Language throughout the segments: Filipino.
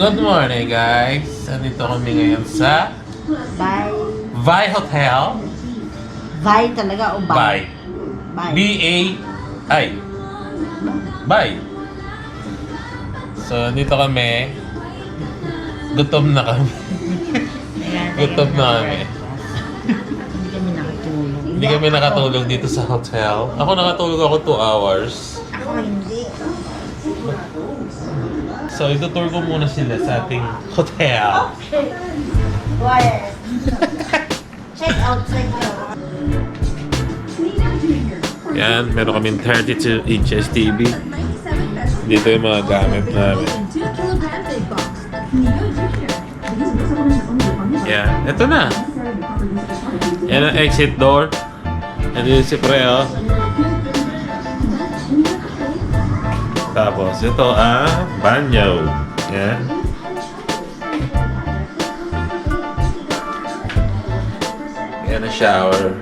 Good morning, guys. Nandito kami ngayon sa Buhay Hotel. Buhay talaga o Buhay. B-A-I. Buhay. So, nandito kami. Gutom na kami. Gutom na kami. Hindi kami nakatulog. Hindi kami nakatulog dito sa hotel. Ako nakatulog ako 2 hours. Ako hindi. So, itutour ko muna sila sa ating hotel. Quiet. Check out, check out. Yan, meron kaming 32 inches TV. Dito yung mga gamit namin. Yan, ito na. Yan ang exit door. Andito si Preo. Tapos, ito ang banyo. Yan. Yan ang shower.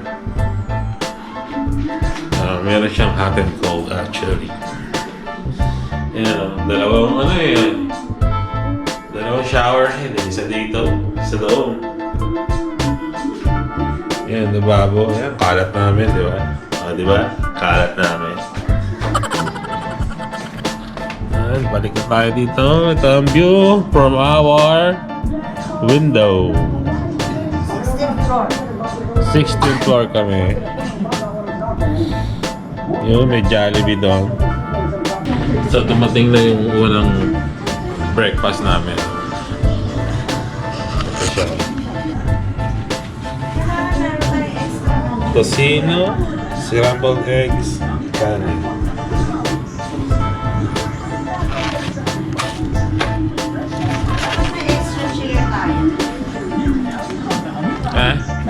Meron siyang hot and cold actually. Yan. Dalawang ano yun. Dalawang shower head. Isa dito. Isa doon. Yan, lababo. Yan, kalat namin, di ba? O, di ba? Kalat namin. Balik na tayo dito. Ito ang view from our window. 16th floor. 16th floor kami. Yun, may Jollibee doon. So, dumating na yung unang breakfast namin. Ito siya. Tocino, scrambled eggs, kanin.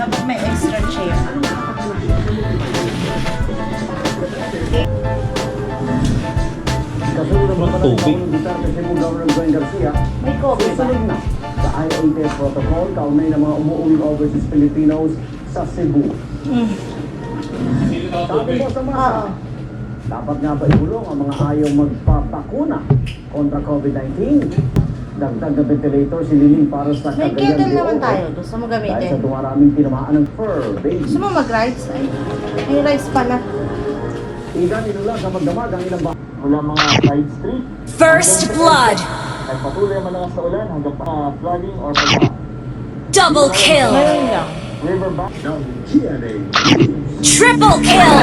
Dapat may extra chair. Tubig. May coffee ba? Sa IATF protocol, kaunay ng mga umuuwing overseas Filipinos sa Cebu. Sabi mo sa masa, dapat nga ba ibulong ang mga ayaw magpapakuna kontra COVID-19? Dagdag na ventilator sililing para sa May Cagayan kettle de naman Oro. tayo. Gusto mo Dahil sa gamitin? dumaraming tinamaan ng fur baby. Gusto mo mag-rice? Ay, may rice pala. Igan inula sa magdamag ang ilang mula mga side street. First blood. Nagpatuloy ang malakas sa ulan hanggang pa flooding or pagka. Double kill. Ngayon lang. Riverbank ng GNA. Triple kill.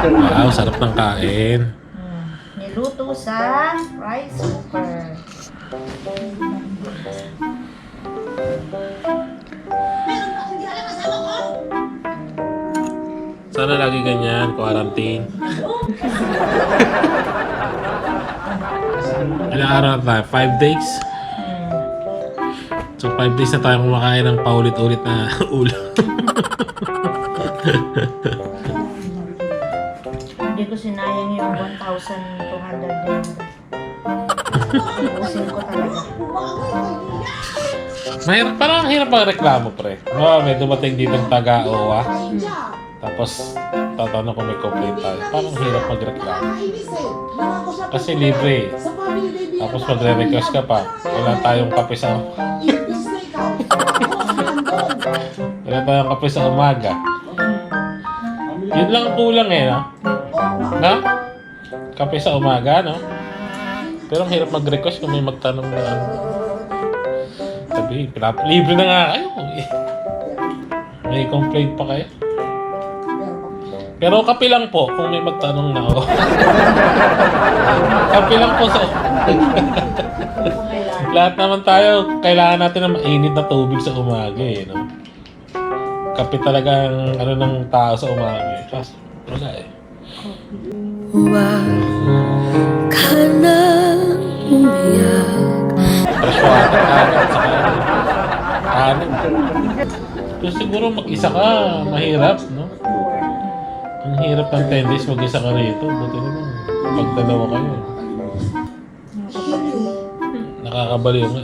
Wow, sarap ng kain. Niluto sa rice cooker. Sana lagi ganyan, quarantine. Ilang araw na tayo? 5 days? So 5 days na tayo kumakain ng paulit-ulit na ulo. Hindi ko sinayang yung 1,200 din. Ubusin ko talaga. Mahirap, parang ang hirap magreklamo, pre. Oh, may dumating dito ng taga-OWWA. Tapos, tatanong kung may complaint tayo. Parang hirap magreklamo. Kasi libre. Tapos magre-request ka pa. Wala tayong kape sa... Wala tayong kape sa umaga. Yun lang kulang eh, no? Na? Kape sa umaga, no? Pero ang hirap mag-request kung may magtanong na ano. Sabi, libre na nga kayo. May complaint pa kayo. Pero kape lang po kung may magtanong na ako. Kape lang po sa... Lahat naman tayo, kailangan natin ng mainit na tubig sa umaga eh, no? Kape talaga ang ano ng tao sa umaga eh. Kasi wala eh. Huwag ka na umiyak. Fresh water agad sa kanin. Pero siguro mag-isa ka, mahirap, no? Ang hirap ng 10 days mag-isa ka rito. Buti naman, pag dalawa kayo. Nakakabaliw nga.